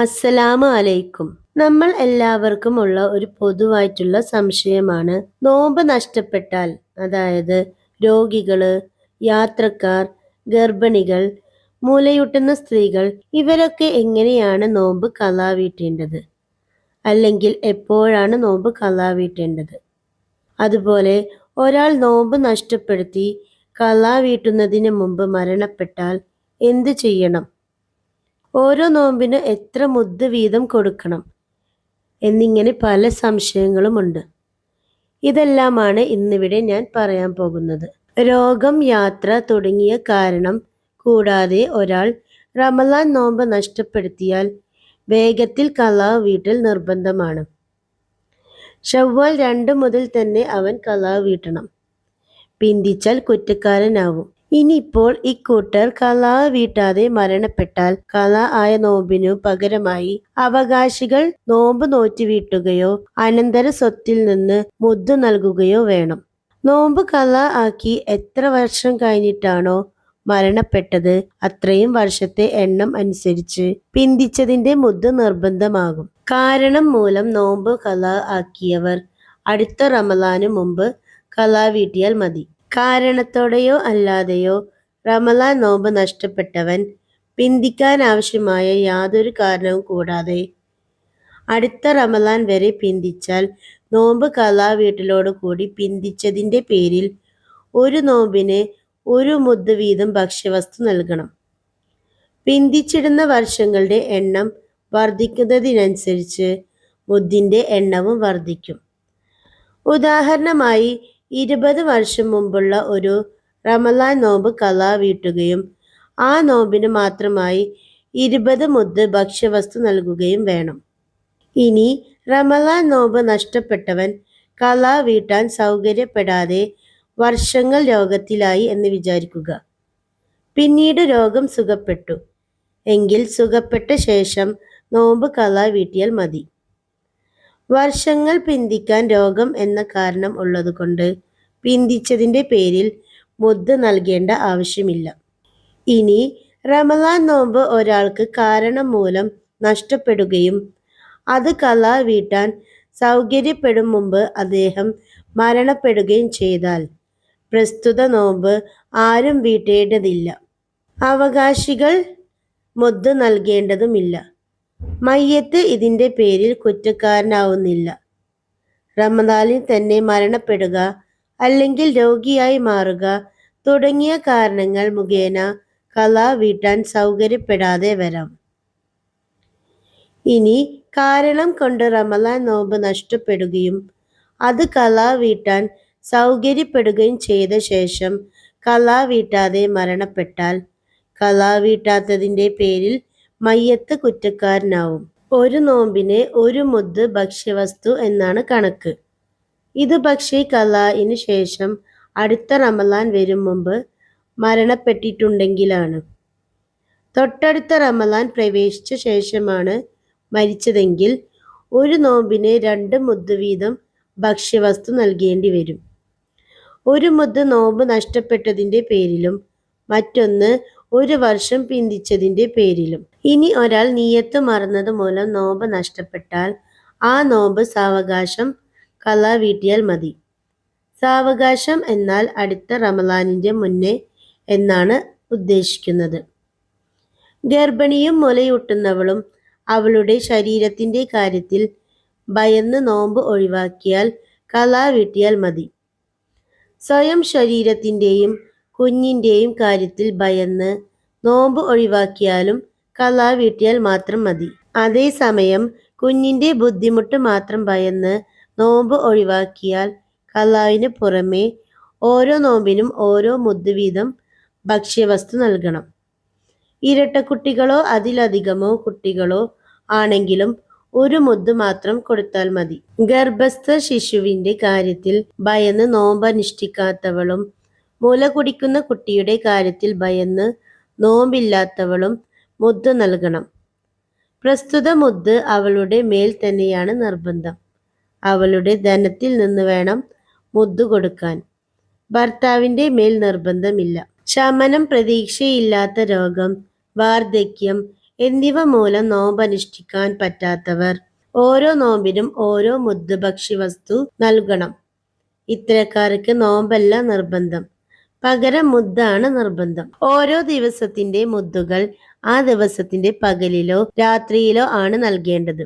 അസ്സലാമു അലൈക്കും. നമ്മൾ എല്ലാവർക്കും ഉള്ള ഒരു പൊതുവായിട്ടുള്ള സംശയമാണ് നോമ്പ് നഷ്ടപ്പെട്ടാൽ, അതായത് രോഗികള്, യാത്രക്കാർ, ഗർഭിണികൾ, മുലയൂട്ടുന്ന സ്ത്രീകൾ ഇവരൊക്കെ എങ്ങനെയാണ് നോമ്പ് ഖളാ വീട്ടേണ്ടത്? അല്ലെങ്കിൽ എപ്പോഴാണ് നോമ്പ് ഖളാ വീട്ടേണ്ടത്? അതുപോലെ ഒരാൾ നോമ്പ് നഷ്ടപ്പെടുത്തി ഖളാ വീട്ടുന്നതിന് മുമ്പ് മരണപ്പെട്ടാൽ എന്ത് ചെയ്യണം? ഓരോ നോമ്പിന് എത്ര മുദ്ദ് വീതം കൊടുക്കണം എന്നിങ്ങനെ പല സംശയങ്ങളുമുണ്ട്. ഇതെല്ലാമാണ് ഇന്നിവിടെ ഞാൻ പറയാൻ പോകുന്നത്. രോഗം, യാത്ര തുടങ്ങിയ കാരണം കൂടാതെ ഒരാൾ റമളാൻ നോമ്പ് നഷ്ടപ്പെടുത്തിയാൽ വേഗത്തിൽ ഖളാ വീട്ടൽ നിർബന്ധമാണ്. ശവ്വാൽ 2 മുതൽ തന്നെ അവൻ ഖളാ വീട്ടണം. പിന്തിച്ചാൽ കുറ്റക്കാരനാവും. ഇനിയിപ്പോൾ ഇക്കൂട്ടർ ഖളാ വീട്ടാതെ മരണപ്പെട്ടാൽ ഖളാ ആയ നോമ്പിനു പകരമായി അവകാശികൾ നോമ്പ് നോറ്റ് വീട്ടുകയോ അനന്തര സ്വത്തിൽ നിന്ന് മുദ്ദ് നൽകുകയോ വേണം. നോമ്പ് ഖളാ ആക്കി എത്ര വർഷം കഴിഞ്ഞിട്ടാണോ മരണപ്പെട്ടത് അത്രയും വർഷത്തെ എണ്ണം അനുസരിച്ച് പിന്തിച്ചതിന്റെ മുദ്ദ് നിർബന്ധമാകും. കാരണം മൂലം നോമ്പ് ഖളാ ആക്കിയവർ അടുത്ത റമളാനു മുമ്പ് ഖളാ വീട്ടിയാൽ മതി. കാരണത്തോടെയോ അല്ലാതെയോ റമളാൻ നോമ്പ് നഷ്ടപ്പെട്ടവൻ പിന്തിക്കാനാവശ്യമായ യാതൊരു കാരണവും കൂടാതെ അടുത്ത റമളാൻ വരെ പിന്തിച്ചാൽ നോമ്പ് ഖളാ വീട്ടലോടുകൂടി പിന്തിച്ചതിന്റെ പേരിൽ ഒരു നോമ്പിന് 1 മുദ്ദ് വീതം ഭക്ഷ്യവസ്തു നൽകണം. പിന്തിച്ചിടുന്ന വർഷങ്ങളുടെ എണ്ണം വർദ്ധിക്കുന്നതിനനുസരിച്ച് മുദ്ദിന്റെ എണ്ണവും വർദ്ധിക്കും. ഉദാഹരണമായി 20 വർഷം മുമ്പുള്ള ഒരു റമളാൻ നോമ്പ് ഖളാ വീട്ടുകയും ആ നോമ്പിന് മാത്രമായി 20 മുദ്ദ് ഭക്ഷ്യവസ്തു നൽകുകയും വേണം. ഇനി റമളാൻ നോമ്പ് നഷ്ടപ്പെട്ടവൻ ഖളാ വീട്ടാൻ സൗകര്യപ്പെടാതെ വർഷങ്ങൾ രോഗത്തിലായി എന്ന് വിചാരിക്കുക. പിന്നീട് രോഗം സുഖപ്പെട്ടു എങ്കിൽ സുഖപ്പെട്ട ശേഷം നോമ്പ് ഖളാ വീട്ടിയാൽ മതി. വർഷങ്ങൾ പിന്തിക്കാൻ രോഗം എന്ന കാരണം ഉള്ളതുകൊണ്ട് പിന്തിച്ചതിന്റെ പേരിൽ മുദ്ദ് നൽകേണ്ട ആവശ്യമില്ല. ഇനി റമളാൻ നോമ്പ് ഒരാൾക്ക് കാരണം മൂലം നഷ്ടപ്പെടുകയും അത് ഖളാ വീട്ടാൻ സൗകര്യപ്പെടും മുമ്പ് അദ്ദേഹം മരണപ്പെടുകയും ചെയ്താൽ പ്രസ്തുത നോമ്പ് ആരും വീട്ടേണ്ടതില്ല. അവകാശികൾ മുദ്ദ് നൽകേണ്ടതുമില്ല. മയ്യത്ത് ഇതിന്റെ പേരിൽ കുറ്റക്കാരനാവുന്നില്ല. റമദാനിൽ തന്നെ മരണപ്പെടുക അല്ലെങ്കിൽ രോഗിയായി മാറുക തുടങ്ങിയ കാരണങ്ങൾ മുഖേന ഖളാ വീട്ടാൻ സൗകര്യപ്പെടാതെ വരാം. ഇനി കാരണം കൊണ്ട് റമളാൻ നോമ്പ് നഷ്ടപ്പെടുകയും അത് ഖളാ വീട്ടാൻ സൗകര്യപ്പെടുകയും ചെയ്ത ശേഷം ഖളാ വീട്ടാതെ മരണപ്പെട്ടാൽ ഖളാ വീട്ടാത്തതിന്റെ പേരിൽ മയ്യത്ത് കുറ്റക്കാരനാവും. ഒരു നോമ്പിന് 1 മുദ്ദ് ഭക്ഷ്യവസ്തു എന്നാണ് കണക്ക്. ഇത് പക്ഷേ ഖളാഇന് ശേഷം അടുത്ത റമളാൻ വരും മുമ്പ് മരണപ്പെട്ടിട്ടുണ്ടെങ്കിലാണ്. തൊട്ടടുത്ത റമളാൻ പ്രവേശിച്ച ശേഷമാണ് മരിച്ചതെങ്കിൽ ഒരു നോമ്പിന് 2 മുദ്ദ് വീതം ഭക്ഷ്യവസ്തു നൽകേണ്ടി വരും. 1 മുദ്ദ് നോമ്പ് നഷ്ടപ്പെട്ടതിന്റെ പേരിലും മറ്റൊന്ന് 1 വർഷം പിന്തിച്ചതിന്റെ പേരിലും. ഇനി ഒരാൾ നിയ്യത്ത് മറന്നത് മൂലം നോമ്പ് നഷ്ടപ്പെട്ടാൽ ആ നോമ്പ് സാവകാശം ഖളാ വീട്ടിയാൽ മതി. സാവകാശം എന്നാൽ അടുത്ത റമളാനിന്റെ മുന്നേ എന്നാണ് ഉദ്ദേശിക്കുന്നത്. ഗർഭിണിയും മുലയൂട്ടുന്നവളും അവളുടെ ശരീരത്തിന്റെ കാര്യത്തിൽ ഭയന്ന് നോമ്പ് ഒഴിവാക്കിയാൽ ഖളാ വീട്ടിയാൽ മതി. സ്വയം ശരീരത്തിന്റെയും കുഞ്ഞിന്റെയും കാര്യത്തിൽ ഭയന്ന് നോമ്പ് ഒഴിവാക്കിയാലും ഖളാ വീട്ടിയാൽ മാത്രം മതി. അതേസമയം കുഞ്ഞിന്റെ ബുദ്ധിമുട്ട് മാത്രം ഭയന്ന് നോമ്പ് ഒഴിവാക്കിയാൽ ഖളാഇന് പുറമെ ഓരോ നോമ്പിനും ഓരോ മുദ്ദ് വീതം ഭക്ഷ്യവസ്തു നൽകണം. ഇരട്ടക്കുട്ടികളോ അതിലധികമോ കുട്ടികളോ ആണെങ്കിലും 1 മുദ്ദ് മാത്രം കൊടുത്താൽ മതി. ഗർഭസ്ഥ ശിശുവിന്റെ കാര്യത്തിൽ ഭയന്ന് നോമ്പനുഷ്ഠിക്കാത്തവളും മുല കുടിക്കുന്ന കുട്ടിയുടെ കാര്യത്തിൽ ഭയന്ന് നോമ്പില്ലാത്തവളും മുദ്ദ് നൽകണം. പ്രസ്തുത മുദ്ദ് അവളുടെ മേൽ തന്നെയാണ് നിർബന്ധം. അവളുടെ ധനത്തിൽ നിന്ന് വേണം മുദ്ദ് കൊടുക്കാൻ. ഭർത്താവിന്റെ മേൽ നിർബന്ധമില്ല. ശമനം പ്രതീക്ഷയില്ലാത്ത രോഗം, വാർദ്ധക്യം എന്നിവ മൂലം നോമ്പ് അനുഷ്ഠിക്കാൻ പറ്റാത്തവർ ഓരോ നോമ്പിനും ഓരോ മുദ്ദ് ഭക്ഷ്യവസ്തു നൽകണം. ഇത്തരക്കാർക്ക് നോമ്പല്ല നിർബന്ധം, പകരം മുദ്ദാണ് നിർബന്ധം. ഓരോ ദിവസത്തിന്റെ മുദ്ദുകൾ ആ ദിവസത്തിന്റെ പകലിലോ രാത്രിയിലോ ആണ് നൽകേണ്ടത്.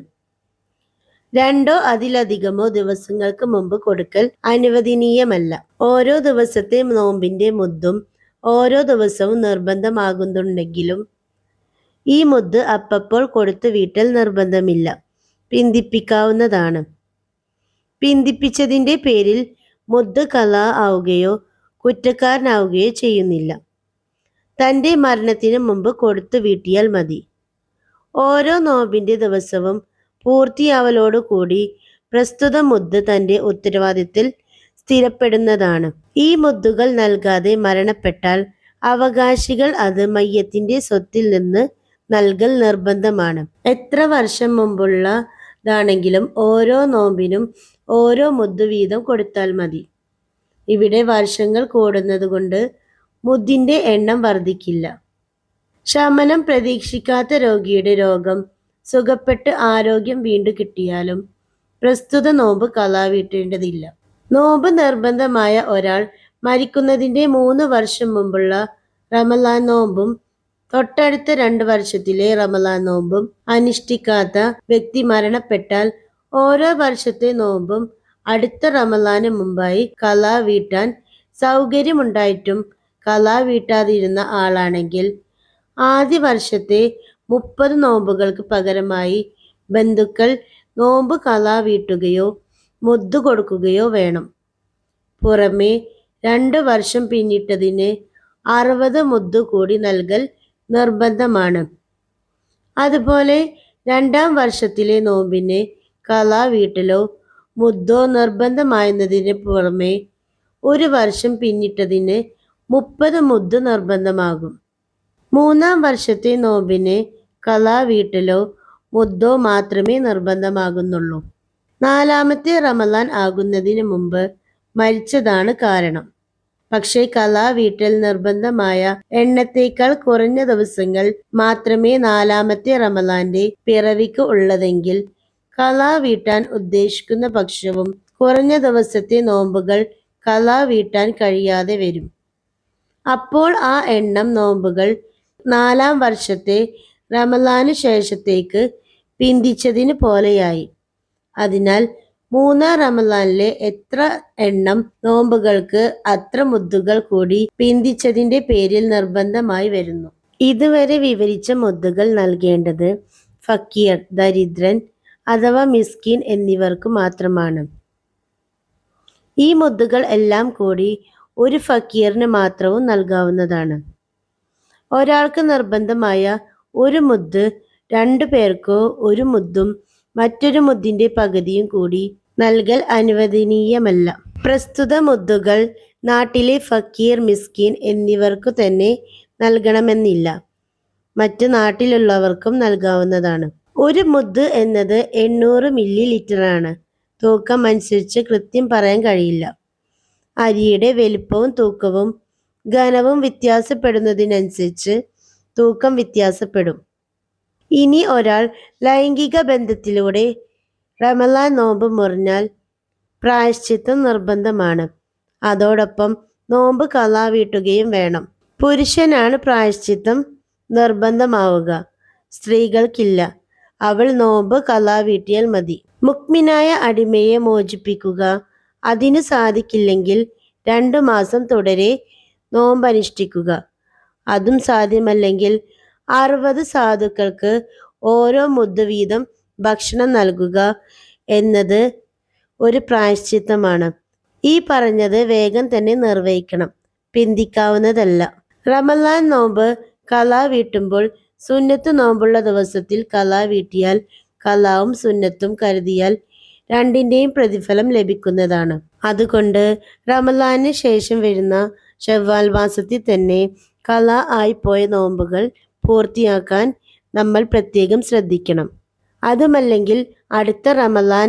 രണ്ടോ അതിലധികമോ ദിവസങ്ങൾക്ക് മുമ്പ് കൊടുക്കൽ അനുവദനീയമല്ല. ഓരോ ദിവസത്തെ നോമ്പിന്റെ മുദ്ദും ഓരോ ദിവസവും നിർബന്ധമാകുന്നുണ്ടെങ്കിലും ഈ മുദ്ദ് അപ്പപ്പോൾ കൊടുത്തു വീട്ടൽ നിർബന്ധമില്ല, പിന്തിപ്പിക്കാവുന്നതാണ്. പിന്തിപ്പിച്ചതിന്റെ പേരിൽ മുദ്ദ് ഖളാ ആവുകയോ കുറ്റക്കാരനാവുകയോ ചെയ്യുന്നില്ല. തന്റെ മരണത്തിന് മുമ്പ് കൊടുത്തു വീട്ടിയാൽ മതി. ഓരോ നോമ്പിന്റെ ദിവസവും പൂർത്തിയാവലോടുകൂടി പ്രസ്തുത മുദ്ദ് തന്റെ ഉത്തരവാദിത്തത്തിൽ സ്ഥിരപ്പെടുന്നതാണ്. ഈ മുദ്ദുകൾ നൽകാതെ മരണപ്പെട്ടാൽ അവകാശികൾ അത് മയ്യത്തിന്റെ സ്വത്തിൽ നിന്ന് നൽകൽ നിർബന്ധമാണ്. എത്ര വർഷം മുമ്പുള്ളതാണെങ്കിലും ഓരോ നോമ്പിനും ഓരോ മുദ്ദ് വീതം കൊടുത്താൽ മതി. ഇവിടെ വർഷങ്ങൾ കൂടുന്നതുകൊണ്ട് മുദ്ദിന്റെ എണ്ണം വർദ്ധിക്കില്ല. ശമനം പ്രതീക്ഷിക്കാത്ത രോഗിയുടെ രോഗം സുഖപ്പെട്ട് ആരോഗ്യം വീണ്ടു കിട്ടിയാലും പ്രസ്തുത നോമ്പ് ഖളാ വീട്ടേണ്ടതില്ല. നോമ്പ് നിർബന്ധമായ ഒരാൾ മരിക്കുന്നതിന്റെ 3 വർഷം മുമ്പുള്ള റമളാൻ നോമ്പും തൊട്ടടുത്ത 2 വർഷത്തിലെ റമളാൻ നോമ്പും അനുഷ്ഠിക്കാത്ത വ്യക്തി മരണപ്പെട്ടാൽ ഓരോ വർഷത്തെ നോമ്പും അടുത്ത റമളാന് മുമ്പായി ഖളാ വീട്ടാൻ സൗകര്യമുണ്ടായിട്ടും ഖളാ വീട്ടാതിരുന്ന ആളാണെങ്കിൽ ആദ്യ വർഷത്തെ 30 നോമ്പുകൾക്ക് പകരമായി ബന്ധുക്കൾ നോമ്പ് ഖളാ വീട്ടുകയോ മുദ്ദ് കൊടുക്കുകയോ വേണം. പുറമെ 2 വർഷം പിന്നിട്ടതിന് 60 മുദ്ദ് കൂടി നൽകൽ നിർബന്ധമാണ്. അതുപോലെ 2-ാം വർഷത്തിലെ നോമ്പിന് ഖളാ വീട്ടലോ മുദ്ദോ നിർബന്ധമായെന്നതിന് പുറമെ 1 വർഷം പിന്നിട്ടതിന് 30 മുദ്ദ് നിർബന്ധമാകും. 3-ാം വർഷത്തെ നോമ്പിന് ഖളാ വീട്ടലോ മുദ്ദോ മാത്രമേ നിർബന്ധമാകുന്നുള്ളൂ. 4-ാമത്തെ റമളാൻ ആകുന്നതിന് മുമ്പ് മരിച്ചതാണ് കാരണം. പക്ഷേ ഖളാ വീട്ടൽ നിർബന്ധമായ എണ്ണത്തേക്കാൾ കുറഞ്ഞ ദിവസങ്ങൾ മാത്രമേ 4-ാമത്തെ റമളാന്റെ പിറവിക്ക് ഉള്ളതെങ്കിൽ ഖളാ വീട്ടാൻ ഉദ്ദേശിക്കുന്ന പക്ഷവും കുറഞ്ഞ ദിവസത്തെ നോമ്പുകൾ ഖളാ വീട്ടാൻ കഴിയാതെ വരും. അപ്പോൾ ആ എണ്ണം നോമ്പുകൾ 4-ാം വർഷത്തെ റമളാനു ശേഷത്തേക്ക് പിന്തിച്ചതിന് പോലെയായി. അതിനാൽ 3-ാം റമളാനിലെ എത്ര എണ്ണം നോമ്പുകൾക്ക് അത്ര മുദ്ദുകൾ കൂടി പിന്തിച്ചതിന്റെ പേരിൽ നിർബന്ധമായി വരുന്നു. ഇതുവരെ വിവരിച്ച മുദ്ദുകൾ നൽകേണ്ടത് ഫക്കീർ, ദരിദ്രൻ അഥവാ മിസ്കീൻ എന്നിവർക്ക് മാത്രമാണ്. ഈ മുദ്ദുകൾ എല്ലാം കൂടി ഒരു ഫക്കീറിന് മാത്രവും നൽകാവുന്നതാണ്. ഒരാൾക്ക് നിർബന്ധമായ ഒരു മുദ്ദ് 2 പേർക്കോ ഒരു മുദ്ദും മറ്റൊരു മുദ്ദിന്റെ പകുതിയും കൂടി നൽകൽ അനുവദനീയമല്ല. പ്രസ്തുത മുദ്ദുകൾ നാട്ടിലെ ഫക്കീർ, മിസ്കീൻ എന്നിവർക്കു തന്നെ നൽകണമെന്നില്ല, മറ്റു നാട്ടിലുള്ളവർക്കും നൽകാവുന്നതാണ്. ഒരു മുദ്ദ് എന്നത് 800 മില്ലി ലിറ്ററാണ്. തൂക്കം അനുസരിച്ച് കൃത്യം പറയാൻ കഴിയില്ല. അരിയുടെ വലിപ്പവും തൂക്കവും ഘനവും വ്യത്യാസപ്പെടുന്നതിനനുസരിച്ച് തൂക്കം വ്യത്യാസപ്പെടും. ഇനി ഒരാൾ ലൈംഗിക ബന്ധത്തിലൂടെ റമളാൻ നോമ്പ് മുറിഞ്ഞാൽ പ്രായശ്ചിത്തം നിർബന്ധമാണ്. അതോടൊപ്പം നോമ്പ് ഖളാ വീട്ടുകയും വേണം. പുരുഷനാണ് പ്രായശ്ചിത്തം നിർബന്ധമാവുക, സ്ത്രീകൾക്കില്ല. അവൾ നോമ്പ് ഖളാ വീട്ടിയാൽ മതി. മുക്മിനായ അടിമയെ മോചിപ്പിക്കുക, അതിന് സാധിക്കില്ലെങ്കിൽ 2 മാസം തുടരെ നോമ്പനുഷ്ഠിക്കുക. അതും സാധ്യമല്ലെങ്കിൽ 60 സാധുക്കൾക്ക് ഓരോ മുദ്ദ് വീതം ഭക്ഷണം നൽകുക എന്നത് ഒരു പ്രായശ്ചിത്തമാണ്. ഈ പറഞ്ഞത് വേഗം തന്നെ നിർവഹിക്കണം, പിന്തിക്കാവുന്നതല്ല. റമളാൻ നോമ്പ് ഖളാ വീട്ടുമ്പോൾ സുന്നത്ത് നോമ്പുള്ള ദിവസത്തിൽ ഖളാ വീട്ടിയാൽ ഖളാവും സുന്നത്തും കരുതിയാൽ രണ്ടിന്റെയും പ്രതിഫലം ലഭിക്കുന്നതാണ്. അതുകൊണ്ട് റമളാന് ശേഷം വരുന്ന ശവ്വാൽ മാസത്തിൽ തന്നെ ഖളാ ആയിപ്പോയ നോമ്പുകൾ പൂർത്തിയാക്കാൻ നമ്മൾ പ്രത്യേകം ശ്രദ്ധിക്കണം. അതുമല്ലെങ്കിൽ അടുത്ത റമളാൻ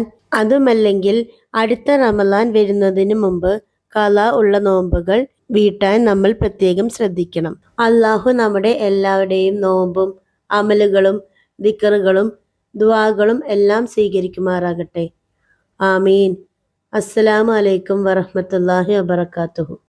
വരുന്നതിന് മുമ്പ് ഖളാ ഉള്ള നോമ്പുകൾ വീട്ടാൻ നമ്മൾ പ്രത്യേകം ശ്രദ്ധിക്കണം. അല്ലാഹു നമ്മുടെ എല്ലാവരുടെയും നോമ്പും അമലുകളും ദിക്റുകളും ദുആകളും എല്ലാം സ്വീകരിക്കുമാറാകട്ടെ. ആമീൻ. അസ്സലാമു അലൈക്കും വറഹ്മത്തുള്ളാഹി വബറകാതുഹു.